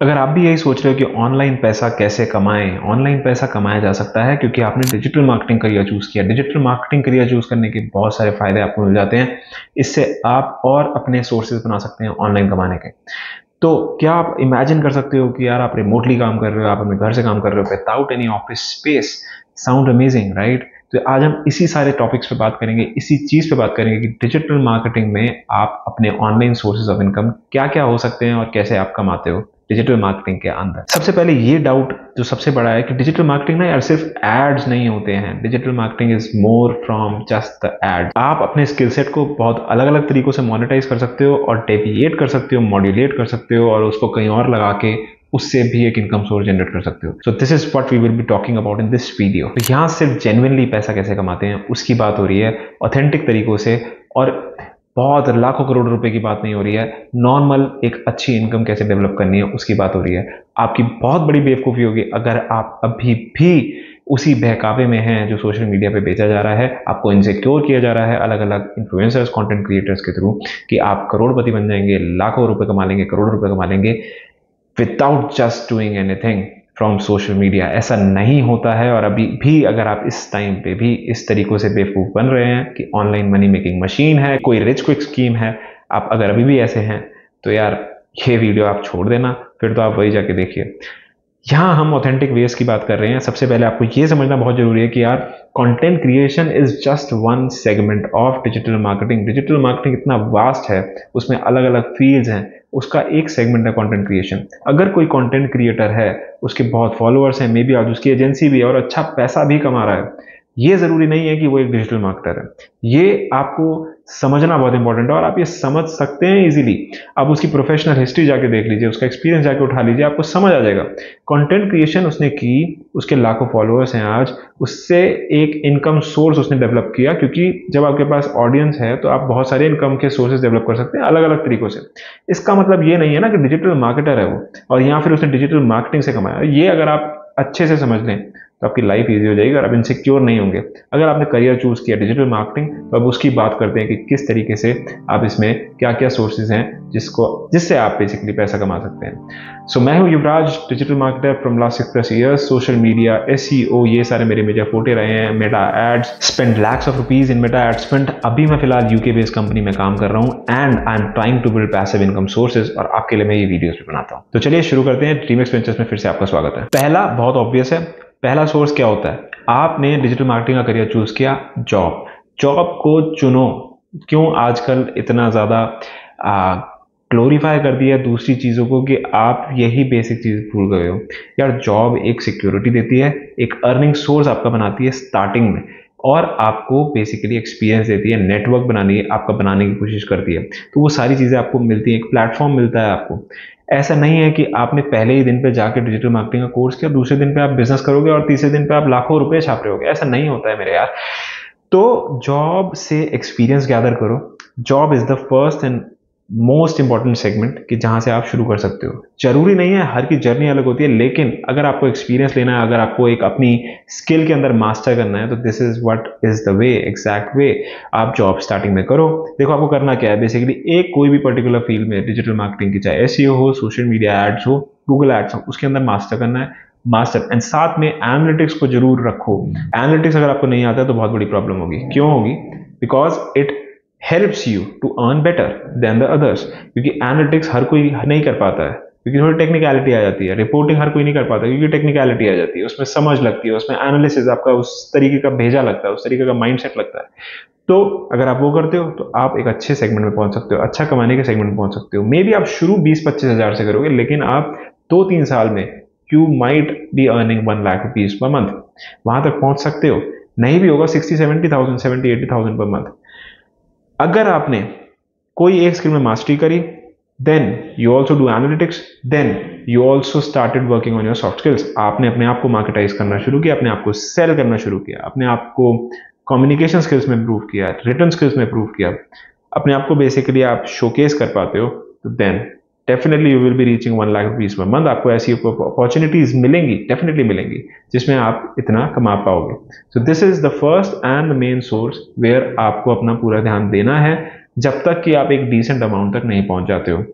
अगर आप भी यही सोच रहे हो कि ऑनलाइन पैसा कैसे कमाएं, ऑनलाइन पैसा कमाया जा सकता है क्योंकि आपने डिजिटल मार्केटिंग करियर चूज किया। डिजिटल मार्केटिंग करियर चूज करने के बहुत सारे फायदे आपको मिल जाते हैं। इससे आप और अपने सोर्सेज बना सकते हैं ऑनलाइन कमाने के। तो क्या आप इमेजिन कर सकते हो कि यार आप रिमोटली काम कर रहे हो, आप अपने घर से काम कर रहे हो without any office space. Sound amazing, right? तो आज हम इसी सारे टॉपिक्स पे बात करेंगे, इसी चीज पे बात करेंगे कि डिजिटल मार्केटिंग में आप अपने ऑनलाइन सोर्सेज ऑफ इनकम क्या क्या हो सकते हैं और कैसे आप कमाते हो डिजिटल मार्केटिंग के अंदर। सबसे पहले ये डाउट जो सबसे बड़ा है कि डिजिटल मार्केटिंग ना यार सिर्फ एड्स नहीं होते हैं। Digital marketing is more from just the ad. आप अपने स्किल सेट को बहुत अलग अलग तरीकों से मोनेटाइज कर सकते हो और डेविएट कर सकते हो, मॉड्यूलेट कर सकते हो और उसको कहीं और लगा के उससे भी एक इनकम सोर्स जनरेट कर सकते हो। So this is what we will be talking about in this video. तो यहाँ सिर्फ जेन्युइनली पैसा कैसे कमाते हैं उसकी बात हो रही है, ऑथेंटिक तरीकों से, और बहुत लाखों करोड़ रुपए की बात नहीं हो रही है। नॉर्मल एक अच्छी इनकम कैसे डेवलप करनी है उसकी बात हो रही है। आपकी बहुत बड़ी बेवकूफ़ी होगी अगर आप अभी भी उसी बहकावे में हैं जो सोशल मीडिया पे बेचा जा रहा है, आपको इनसिक्योर किया जा रहा है अलग अलग इन्फ्लुएंसर्स, कंटेंट क्रिएटर्स के थ्रू कि आप करोड़पति बन जाएंगे, लाखों रुपए कमा लेंगे, करोड़ रुपए कमा लेंगे without just doing anything from social media. ऐसा नहीं होता है। और अभी भी अगर आप इस टाइम पे भी इस तरीकों से बेवकूफ़ बन रहे हैं कि ऑनलाइन मनी मेकिंग मशीन है, कोई रिच क्विक स्कीम है, आप अगर अभी भी ऐसे हैं तो यार ये वीडियो आप छोड़ देना, फिर तो आप वही जाके देखिए। यहाँ हम ऑथेंटिक वेज की बात कर रहे हैं। सबसे पहले आपको ये समझना बहुत जरूरी है कि यार content creation is just one segment of digital marketing. Digital marketing इतना वास्ट है, उसमें अलग अलग फील्ड्स हैं, उसका एक सेगमेंट है कंटेंट क्रिएशन। अगर कोई कंटेंट क्रिएटर है, उसके बहुत फॉलोअर्स हैं, मे बी आज उसकी एजेंसी भी है और अच्छा पैसा भी कमा रहा है, ये जरूरी नहीं है कि वो एक डिजिटल मार्केटर है। ये आपको समझना बहुत इंपॉर्टेंट है और आप ये समझ सकते हैं इजीली। आप उसकी प्रोफेशनल हिस्ट्री जाके देख लीजिए, उसका एक्सपीरियंस जाके उठा लीजिए, आपको समझ आ जाएगा। कंटेंट क्रिएशन उसने की, उसके लाखों फॉलोअर्स हैं आज, उससे एक इनकम सोर्स उसने डेवलप किया, क्योंकि जब आपके पास ऑडियंस है तो आप बहुत सारे इनकम के सोर्सेज डेवलप कर सकते हैं अलग अलग तरीकों से। इसका मतलब ये नहीं है ना कि डिजिटल मार्केटर है वो और या फिर उसने डिजिटल मार्केटिंग से कमाया। ये अगर आप अच्छे से समझ लें तो आपकी लाइफ इजी हो जाएगी और आप इनसिक्योर नहीं होंगे। अगर आपने करियर चूज किया डिजिटल मार्केटिंग, तो अब उसकी बात करते हैं कि किस तरीके से आप इसमें क्या क्या सोर्सेज हैं जिससे आप बेसिकली पैसा कमा सकते हैं। सो मैं हूं Yuvraj, digital marketer from last 6+ years. Social media, SEO, ये सारे मेरे मेजर फोटे रहे हैं। Meta ads, spend lakhs of rupees in Meta ad spend. अभी मैं फिलहाल यूके बेस्ड कंपनी में काम कर रहा हूं and I am trying to build passive income sources, और आपके लिए मैं ये वीडियोस भी बनाता हूं। तो चलिए शुरू करते हैं। ड्रीमेक्स वेंचर्स में फिर से आपका स्वागत है। पहला बहुत ऑब्वियस है, पहला सोर्स क्या होता है? आपने डिजिटल मार्केटिंग का करियर चूज किया, जॉब को चुनो। क्यों आजकल इतना ज्यादा ग्लोरीफाई कर दिया दूसरी चीजों को कि आप यही बेसिक चीज भूल गए हो? यार जॉब एक सिक्योरिटी देती है, एक अर्निंग सोर्स आपका बनाती है स्टार्टिंग में, और आपको बेसिकली एक्सपीरियंस देती है, नेटवर्क बनाने की कोशिश करती है। तो वो सारी चीजें आपको मिलती है, एक प्लेटफॉर्म मिलता है आपको। ऐसा नहीं है कि आपने पहले ही दिन पे जाके डिजिटल मार्केटिंग का कोर्स किया, दूसरे दिन पे आप बिजनेस करोगे और तीसरे दिन पे आप लाखों रुपए छाप रहे होगे। ऐसा नहीं होता है मेरे यार। तो जॉब से एक्सपीरियंस गैदर करो। Job is the first and most important segment कि जहां से आप शुरू कर सकते हो। जरूरी नहीं है, हर की जर्नी अलग होती है, लेकिन अगर आपको एक्सपीरियंस लेना है, अगर आपको एक अपनी स्किल के अंदर मास्टर करना है, तो this is what is the way, exact वे। आप जॉब स्टार्टिंग में करो। देखो आपको करना क्या है, बेसिकली एक कोई भी पर्टिकुलर फील्ड में डिजिटल मार्केटिंग की, चाहे एसईओ हो, सोशल मीडिया एड्स हो, गूगल एड्स हो, उसके अंदर मास्टर करना है। मास्टर एंड साथ में एनालिटिक्स को जरूर रखो। एनालिटिक्स अगर आपको नहीं आता है तो बहुत बड़ी प्रॉब्लम होगी। क्यों होगी? Because it helps you to earn better than the others। क्योंकि एनालिटिक्स हर कोई नहीं कर पाता है, क्योंकि थोड़ी टेक्निकलिटी आ जाती है। रिपोर्टिंग हर कोई नहीं कर पाता क्योंकि टेक्निकलिटी आ जाती है, उसमें समझ लगती है, उसमें एनालिसिस आपका उस तरीके का भेजा लगता है, उस तरीके का माइंडसेट लगता है। तो अगर आप वो करते हो तो आप एक अच्छे सेगमेंट में पहुंच सकते हो, अच्छा कमाने के सेगमेंट में पहुंच सकते हो। मे बी आप शुरू 20-25 हजार से करोगे, लेकिन आप 2-3 साल में you might be earning 1 lakh rupees per month, वहां तक पहुंच सकते हो। नहीं भी होगा 60-70,000, 70-80,000 पर मंथ। अगर आपने कोई एक स्किल में मास्टरी करी, then you also do analytics, then you also started working on your soft skills. आपने अपने आप को मार्केटाइज करना शुरू किया, अपने आप को सेल करना शुरू किया, अपने आप को कम्युनिकेशन स्किल्स में इंप्रूव किया, रिटर्न स्किल्स में इंप्रूव किया, अपने आप को बेसिकली आप शोकेस कर पाते हो, तो then definitely you will be reaching 1 lakh rupees per month. आपको ऐसी अपॉर्चुनिटीज मिलेंगी, डेफिनेटली मिलेंगी, जिसमें आप इतना कमा पाओगे। So this is the first and the main source where आपको अपना पूरा ध्यान देना है, जब तक कि आप एक डिसेंट अमाउंट तक नहीं पहुंच जाते हो।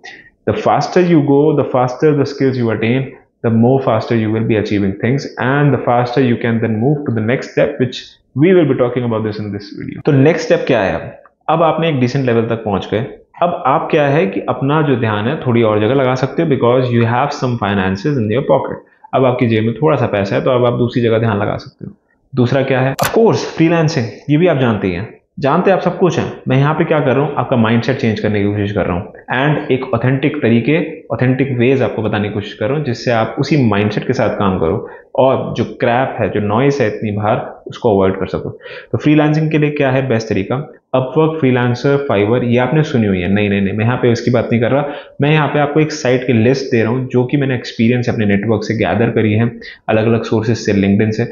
The faster you go, the faster the skills you attain, the more faster you will be achieving things, and the faster you can then move to the next step, which we will be talking about this in this video. तो next step क्या है? अब आपने एक decent level तक पहुंच गए, अब आप क्या है कि अपना जो ध्यान है थोड़ी और जगह लगा सकते हो, because you have some finances in your pocket. अब आपकी जेब में थोड़ा सा पैसा है तो अब आप दूसरी जगह ध्यान लगा सकते हो। दूसरा क्या है? ऑफ कोर्स फ्रीलांसिंग, ये भी आप जानते ही हैं, जानते आप सब कुछ हैं। मैं यहाँ पे क्या कर रहा हूँ, आपका माइंडसेट चेंज करने की कोशिश कर रहा हूँ, एंड एक ऑथेंटिक तरीके, ऑथेंटिक वेज आपको बताने की कोशिश कर रहा हूँ, जिससे आप उसी माइंडसेट के साथ काम करो और जो क्रैप है, जो नॉइस है इतनी बाहर, उसको अवॉइड कर सको। तो फ्रीलांसिंग के लिए क्या है बेस्ट तरीका? अपवर्क, फ्रीलांसर, फाइवर, ये आपने सुनी हुई है। नहीं नहीं नहीं, मैं यहाँ पे इसकी बात नहीं कर रहा। मैं यहाँ पे आपको एक साइट की लिस्ट दे रहा हूँ जो कि मैंने एक्सपीरियंस अपने नेटवर्क से गैदर करी है, अलग अलग सोर्सेज से, लिंक्डइन से,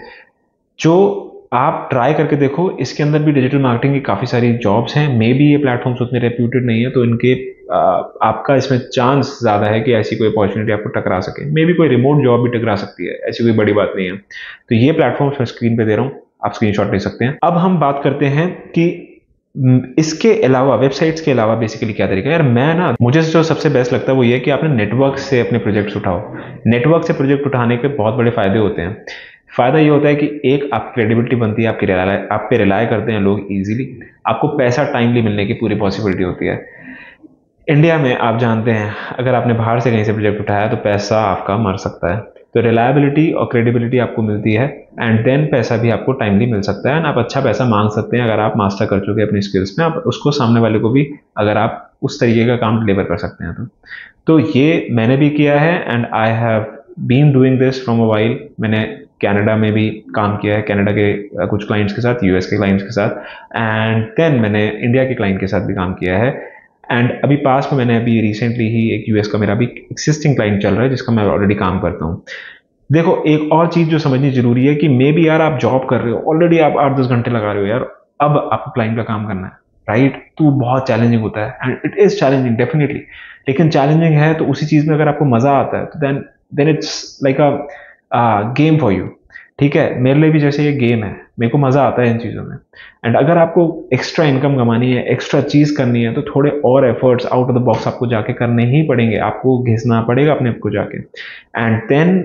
जो आप ट्राई करके देखो। इसके अंदर भी डिजिटल मार्केटिंग की काफ़ी सारी जॉब्स हैं। मे बी ये प्लेटफॉर्म्स उतने रेप्यूटेड नहीं है, तो इनके आपका इसमें चांस ज़्यादा है कि ऐसी कोई अपॉर्चुनिटी आपको टकरा सके। मे बी कोई रिमोट जॉब भी टकरा सकती है, ऐसी कोई बड़ी बात नहीं है। तो ये प्लेटफॉर्म्स मैं स्क्रीन पे दे रहा हूँ, आप स्क्रीनशॉट ले सकते हैं। अब हम बात करते हैं कि इसके अलावा, वेबसाइट्स के अलावा बेसिकली क्या तरीका है। यार मैं ना, मुझे जो सबसे बेस्ट लगता है वो ये कि आपने नेटवर्क से अपने प्रोजेक्ट्स उठाओ। नेटवर्क से प्रोजेक्ट उठाने के बहुत बड़े फायदे होते हैं। फायदा ये होता है कि एक, आपकी क्रेडिबिलिटी बनती है, आप पे रिलाय करते हैं लोग इजीली, आपको पैसा टाइमली मिलने की पूरी पॉसिबिलिटी होती है। इंडिया में आप जानते हैं, अगर आपने बाहर से कहीं से प्रोजेक्ट उठाया तो पैसा आपका मर सकता है। तो रिलायबिलिटी और क्रेडिबिलिटी आपको मिलती है, एंड देन पैसा भी आपको टाइमली मिल सकता है, एंड आप अच्छा पैसा मांग सकते हैं अगर आप मास्टर कर चुके हैं अपनी स्किल्स में। आप उसको, सामने वाले को भी, अगर आप उस तरीके का काम डिलीवर कर सकते हैं तो ये मैंने भी किया है, and I have been doing this from a while. मैंने कनाडा में भी काम किया है, कनाडा के कुछ क्लाइंट्स के साथ, यूएस के क्लाइंट्स के साथ, एंड देन मैंने इंडिया के क्लाइंट के साथ भी काम किया है। एंड अभी पास में मैंने अभी रिसेंटली ही एक यूएस का मेरा भी एक्सिस्टिंग क्लाइंट चल रहा है जिसका मैं ऑलरेडी काम करता हूँ। देखो, एक और चीज़ जो समझनी जरूरी है कि मे बी यार आप जॉब कर रहे हो, ऑलरेडी आप 8-10 घंटे लगा रहे हो यार, अब आपको क्लाइंट का काम करना है, राइट? तो बहुत चैलेंजिंग होता है, and it is challenging definitely. लेकिन चैलेंजिंग है तो उसी चीज़ में अगर आपको मज़ा आता है तो then it's like a game for you. ठीक है, मेरे लिए भी जैसे ये गेम है, मेरे को मज़ा आता है इन चीज़ों में। एंड अगर आपको एक्स्ट्रा इनकम कमानी है, एक्स्ट्रा चीज़ करनी है, तो थोड़े और efforts out of the box आपको जाके करने ही पड़ेंगे, आपको घिसना पड़ेगा अपने आप को जाके। एंड देन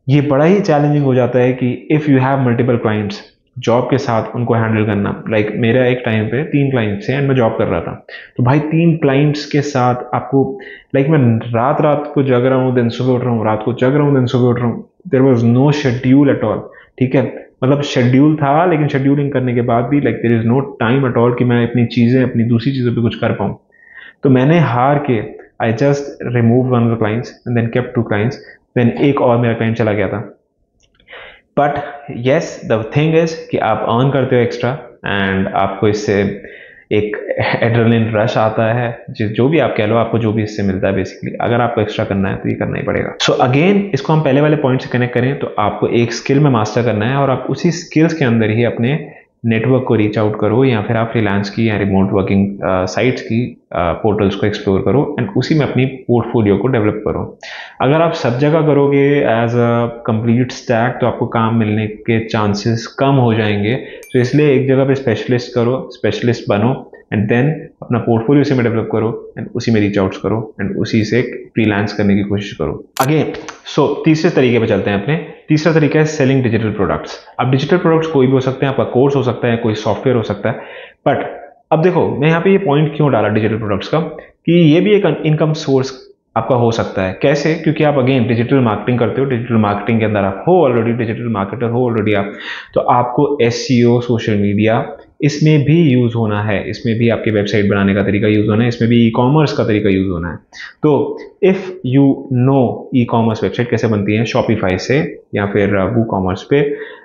ये बड़ा ही चैलेंजिंग हो जाता है कि if you have multiple clients, job के साथ उनको हैंडल करना। लाइक मेरा एक टाइम पे 3 क्लाइंट्स थे एंड मैं जॉब कर रहा था, तो भाई 3 क्लाइंट्स के साथ आपको, लाइक मैं रात रात को जग रहा हूँ, दिन सुबह उठ रहा हूँ, रात को जग रहा हूँ, दिन सुबह उठ रहा हूँ। There was no schedule at all. ठीक है, मतलब शेड्यूल था, लेकिन शेड्यूलिंग करने के बाद भी like there is no time at all कि मैं अपनी चीज़ें, अपनी दूसरी चीज़ों पर कुछ कर पाऊँ। तो मैंने हार के, I just remove one of the clients and then kept 2 clients. Then एक और मेरा क्लाइंट चला गया था। But yes, the thing is कि आप अर्न करते हो एक्स्ट्रा, एंड आपको इससे एक एड्रेनलिन रश आता है, जो भी आप कह लो, आपको जो भी इससे मिलता है बेसिकली, अगर आपको एक्स्ट्रा करना है तो ये करना ही पड़ेगा। सो अगेन, इसको हम पहले वाले पॉइंट से कनेक्ट करें तो आपको एक स्किल में मास्टर करना है, और आप उसी स्किल्स के अंदर ही अपने नेटवर्क को रीच आउट करो, या फिर आप फ्रीलांस की या रिमोट वर्किंग साइट्स की पोर्टल्स को एक्सप्लोर करो, एंड उसी में अपनी पोर्टफोलियो को डेवलप करो। अगर आप सब जगह करोगे एज अ कंप्लीट स्टैक, तो आपको काम मिलने के चांसेस कम हो जाएंगे। तो इसलिए एक जगह पे स्पेशलिस्ट करो, स्पेशलिस्ट बनो, एंड देन अपना पोर्टफोलियो उसी में डेवलप करो, एंड उसी में रीच आउट्स करो, एंड उसी से फ्रीलांस करने की कोशिश करो। अगेन, सो तीसरे तरीके पे चलते हैं अपने। तीसरा तरीका है सेलिंग डिजिटल प्रोडक्ट्स। अब डिजिटल प्रोडक्ट्स कोई भी हो सकते हैं, आपका कोर्स हो सकता है, कोई सॉफ्टवेयर हो सकता है। बट अब देखो, मैं यहाँ पे ये पॉइंट क्यों डाला डिजिटल प्रोडक्ट्स का, कि ये भी एक इनकम सोर्स आपका हो सकता है। कैसे? क्योंकि आप अगेन डिजिटल मार्केटिंग करते हो, डिजिटल मार्केटिंग के अंदर आप हो ऑलरेडी, डिजिटल मार्केटर हो ऑलरेडी आप, तो आपको एसईओ, सोशल मीडिया, इसमें भी यूज होना है, इसमें भी आपकी वेबसाइट बनाने का तरीका यूज होना है, इसमें भी ई कॉमर्स का तरीका यूज होना है। तो if you know e commerce website कैसे बनती है, शॉपिफाई से या फिर वो कॉमर्स पे,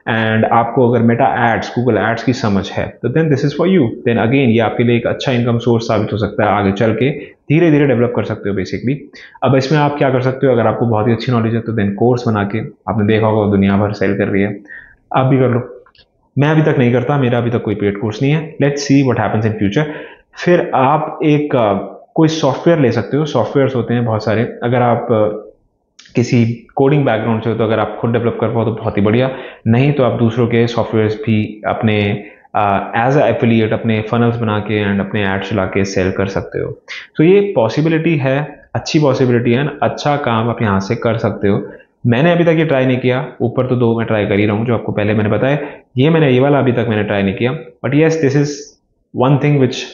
एंड आपको अगर मेटा एड्स, गूगल एड्स की समझ है, तो then this is for you. Then again, ये आपके लिए एक अच्छा इनकम सोर्स साबित हो सकता है, आगे चल के धीरे धीरे डेवलप कर सकते हो बेसिकली। अब इसमें आप क्या कर सकते हो, अगर आपको बहुत ही अच्छी नॉलेज है तो देन कोर्स बना के, आपने देखा होगा दुनिया भर सेल कर रही है, आप भी कर लो। मैं अभी तक नहीं करता, मेरा अभी तक कोई पेड कोर्स नहीं है। Let's see what happens in future. फिर आप एक कोई सॉफ्टवेयर ले सकते हो, सॉफ्टवेयर्स होते हैं बहुत सारे। अगर आप किसी कोडिंग बैकग्राउंड से हो तो अगर आप खुद डेवलप कर पाओ तो बहुत ही बढ़िया, नहीं तो आप दूसरों के सॉफ्टवेयर्स भी अपने एज अ एफिलिएट अपने फनल्स बना के एंड अपने एड चला के सेल कर सकते हो। तो ये पॉसिबिलिटी है, अच्छी पॉसिबिलिटी है, अच्छा काम आप यहाँ से कर सकते हो। मैंने अभी तक ये ट्राई नहीं किया, ऊपर तो 2 मैं ट्राई कर ही रहा हूँ जो आपको पहले मैंने बताया। ये वाला अभी तक मैंने ट्राई नहीं किया, but yes this is one thing which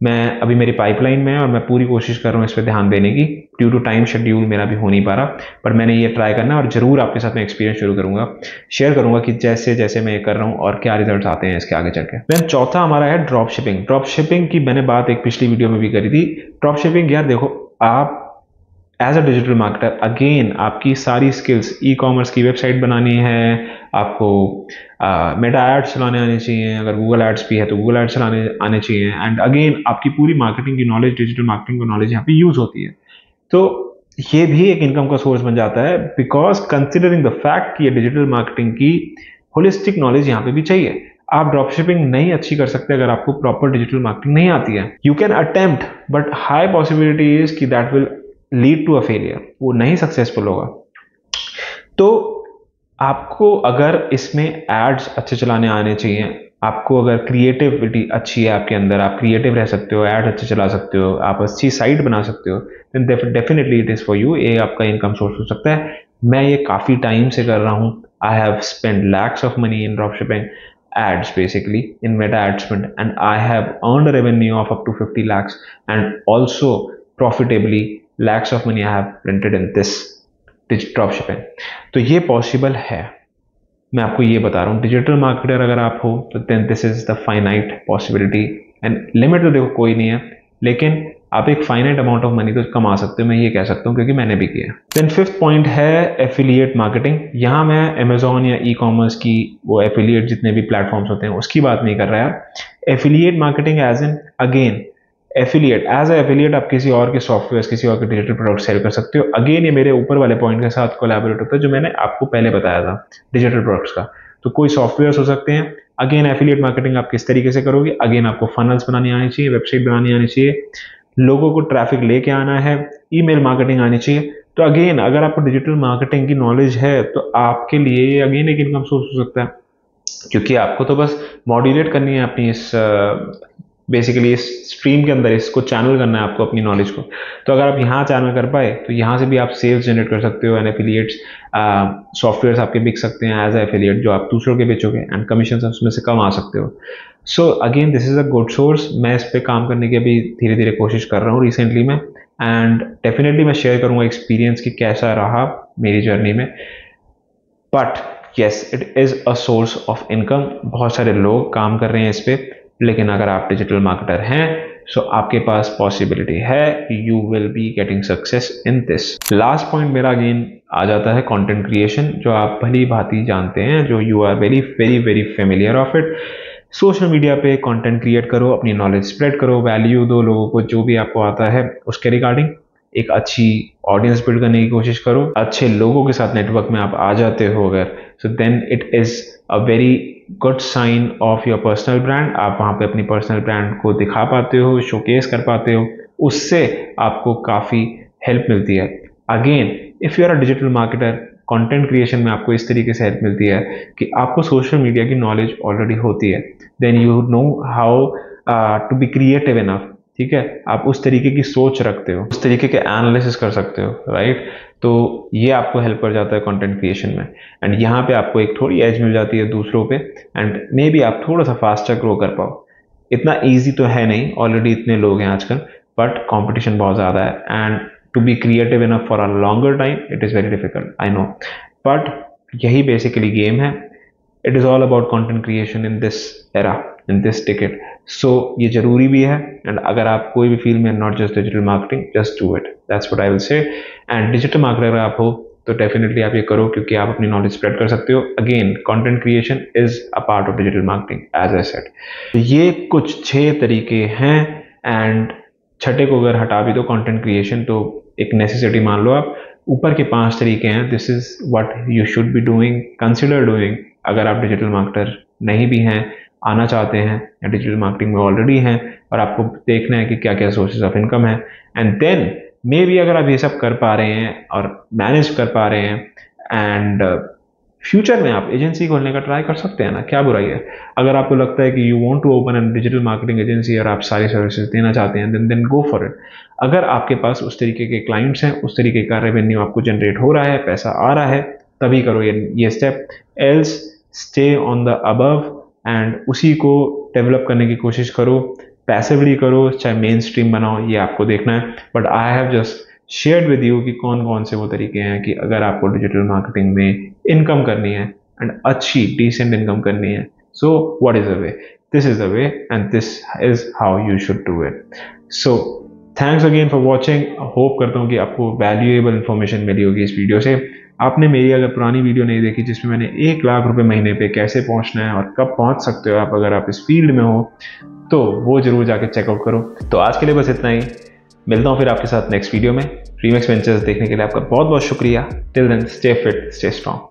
मैं अभी मेरी पाइपलाइन में है और मैं पूरी कोशिश कर रहा हूँ इस पर ध्यान देने की। ड्यू टू टाइम शेड्यूल मेरा भी हो नहीं पा रहा, पर मैंने ये ट्राई करना है और ज़रूर आपके साथ मैं एक्सपीरियंस शुरू करूँगा, शेयर करूँगा कि जैसे जैसे मैं ये कर रहा हूँ और क्या रिजल्ट्स आते हैं इसके आगे चल के। देन चौथा हमारा है ड्रॉप शिपिंग। ड्रॉप शिपिंग की मैंने बात एक पिछली वीडियो में भी करी थी। ड्रॉप शिपिंग यार देखो, आप as a digital marketer again आपकी सारी स्किल्स, ई कॉमर्स की वेबसाइट बनानी है आपको, मेटा एड्स चलाने आने चाहिए, अगर गूगल एड्स भी है तो गूगल एड्स चलाने आने चाहिए, एंड अगेन आपकी पूरी मार्केटिंग की नॉलेज, डिजिटल मार्केटिंग की नॉलेज यहाँ पे यूज होती है। तो ये भी एक इनकम का सोर्स बन जाता है, बिकॉज कंसिडरिंग द फैक्ट कि ये डिजिटल मार्केटिंग की होलिस्टिक नॉलेज यहाँ पे भी चाहिए। आप ड्रॉप शिपिंग नहीं अच्छी कर सकते अगर आपको प्रॉपर डिजिटल मार्केटिंग नहीं आती है। You can attempt, but high possibility is कि that will lead to a failure, वो नहीं सक्सेसफुल होगा। तो आपको अगर इसमें एड्स अच्छे चलाने आने चाहिए, आपको अगर क्रिएटिविटी अच्छी है आपके अंदर, आप क्रिएटिव रह सकते हो, एड अच्छे चला सकते हो, आप अच्छी साइट बना सकते हो, then definitely it is for you. ये आपका इनकम सोर्स हो सकता है। मैं ये काफी टाइम से कर रहा हूँ। I have spend lakhs of money in drop shipping ads basically in meta adspend, and I have earned a revenue of up to 50 lakhs, and also profitably lakhs of money I have printed in this drop shipping. तो ये possible है, मैं आपको ये बता रहा हूँ। Digital marketer अगर आप हो तो then this is the finite possibility, and limit तो देखो कोई नहीं है, लेकिन आप एक फाइनाइट अमाउंट ऑफ मनी तो कमा सकते हो, मैं ये कह सकता हूँ क्योंकि मैंने भी किया। देन फिफ्थ पॉइंट है एफिलिएट मार्केटिंग। यहाँ मैं अमेजोन या ई कॉमर्स की वो एफिलिएट जितने भी प्लेटफॉर्म्स होते हैं उसकी बात नहीं कर रहा यार। Affiliate marketing as in again affiliate, as a affiliate आप किसी और के सॉफ्टवेयर, किसी और के डिजिटल प्रोडक्ट सेल कर सकते हो। अगेन ये मेरे ऊपर वाले पॉइंट के साथ कोलैबोरेट होता है जो मैंने आपको पहले बताया था डिजिटल प्रोडक्ट्स का। तो कोई सॉफ्टवेयर हो सकते हैं। अगेन एफिलिएट मार्केटिंग आप किस तरीके से करोगे, अगेन आपको फनल्स बनानी आनी चाहिए, वेबसाइट बनानी आनी चाहिए, लोगों को ट्रैफिक लेके आना है, ईमेल मार्केटिंग आनी चाहिए। तो अगेन अगर आपको डिजिटल मार्केटिंग की नॉलेज है तो आपके लिए ये अगेन एक इनकम सोर्स हो सकता है, क्योंकि आपको तो बस मॉड्यूलेट करनी है अपनी इस बेसिकली इस स्ट्रीम के अंदर, इसको चैनल करना है आपको अपनी नॉलेज को। तो अगर आप यहाँ चैनल कर पाए तो यहाँ से भी आप सेल्स जनरेट कर सकते हो, एंड एफिलिएट्स सॉफ्टवेयर आपके बिक सकते हैं एज ए एफिलिएट, जो आप दूसरों के बेचोगे, एंड कमीशन उसमें से कम आ सकते हो। So again this is a good source. मैं इस पर काम करने की अभी धीरे धीरे कोशिश कर रहा हूँ रिसेंटली में, एंड डेफिनेटली मैं शेयर करूँगा एक्सपीरियंस कि कैसा रहा मेरी जर्नी में। But yes it is a source of income. बहुत सारे लोग काम कर रहे हैं इस पर, लेकिन अगर आप डिजिटल मार्केटर हैं सो आपके पास पॉसिबिलिटी है, you will be getting success in this. Last point मेरा अगेन आ जाता है कंटेंट क्रिएशन, जो आप भली भांति जानते हैं, जो you are very very very familiar of it. Social media पे कंटेंट क्रिएट करो, अपनी नॉलेज स्प्रेड करो, वैल्यू दो लोगों को, जो भी आपको आता है उसके रिगार्डिंग एक अच्छी ऑडियंस बिल्ड करने की कोशिश करो। अच्छे लोगों के साथ नेटवर्क में आप आ जाते हो अगर, so then it is a very good sign of your personal brand. आप वहाँ पे अपनी पर्सनल ब्रांड को दिखा पाते हो, शोकेस कर पाते हो, उससे आपको काफ़ी हेल्प मिलती है। Again if you are a digital marketer, content creation में आपको इस तरीके से हेल्प मिलती है कि आपको सोशल मीडिया की नॉलेज ऑलरेडी होती है, then you know how to be creative enough. ठीक है, आप उस तरीके की सोच रखते हो, उस तरीके के एनालिसिस कर सकते हो, राइट। तो ये आपको हेल्प कर जाता है कंटेंट क्रिएशन में, एंड यहाँ पे आपको एक थोड़ी एज मिल जाती है दूसरों पे, एंड मे बी आप थोड़ा सा फास्टर ग्रो कर पाओ। इतना ईजी तो है नहीं, ऑलरेडी इतने लोग हैं आजकल, बट कॉम्पिटिशन बहुत ज़्यादा है, and to be creative enough for a longer time it is very difficult, I know, but यही बेसिकली गेम है। It is all about content creation in this era, in this ticket. So ये जरूरी भी है, and अगर आप कोई भी फील्ड में, not just digital marketing, just do it, that's what I will say. And digital marketer अगर आप हो तो डेफिनेटली आप ये करो, क्योंकि आप अपनी नॉलेज स्प्रेड कर सकते हो। Again content creation is a part of digital marketing as I said. ये कुछ 6 तरीके हैं, एंड छठे को अगर हटा भी दो कंटेंट क्रिएशन तो एक नेसेसिटी मान लो आप। ऊपर के 5 तरीके हैं, this is what you should be doing, consider doing, अगर आप डिजिटल मार्केटर नहीं भी हैं, आना चाहते हैं, या डिजिटल मार्केटिंग में ऑलरेडी हैं और आपको देखना है कि क्या क्या सोर्सेज ऑफ इनकम है। एंड देन मे बी अगर आप ये सब कर पा रहे हैं और मैनेज कर पा रहे हैं, एंड फ्यूचर में आप एजेंसी खोलने का ट्राई कर सकते हैं ना, क्या बुराई है। अगर आपको लगता है कि you want to open an digital marketing agency और आप सारी सर्विसेज देना चाहते हैं, देन गो फॉर इट। अगर आपके पास उस तरीके के क्लाइंट्स हैं, उस तरीके का रेवेन्यू आपको जनरेट हो रहा है, पैसा आ रहा है, तभी करो ये step. Else stay on the above and उसी को डेवलप करने की कोशिश करो, पैसिवली करो, चाहे मेन स्ट्रीम बनाओ, ये आपको देखना है। But I have just shared with you कि कौन कौन से वो तरीके हैं कि अगर आपको डिजिटल मार्केटिंग में इनकम करनी है एंड अच्छी डिसेंट इनकम करनी है, so what is the way, this is the way and this is how you should do it. So thanks again for watching. Hope करता हूँ कि आपको वैल्यूएबल इन्फॉर्मेशन मिली होगी इस वीडियो से। आपने मेरी अगर पुरानी वीडियो नहीं देखी जिसमें मैंने 1 लाख रुपए महीने पे कैसे पहुंचना है और कब पहुंच सकते हो आप अगर आप इस फील्ड में हो, तो वो जरूर जाके चेकआउट करो। तो आज के लिए बस इतना ही, मिलता हूँ फिर आपके साथ नेक्स्ट वीडियो में। रीमेक्स वेंचर्स देखने के लिए आपका बहुत बहुत शुक्रिया। Till then stay fit, stay strong.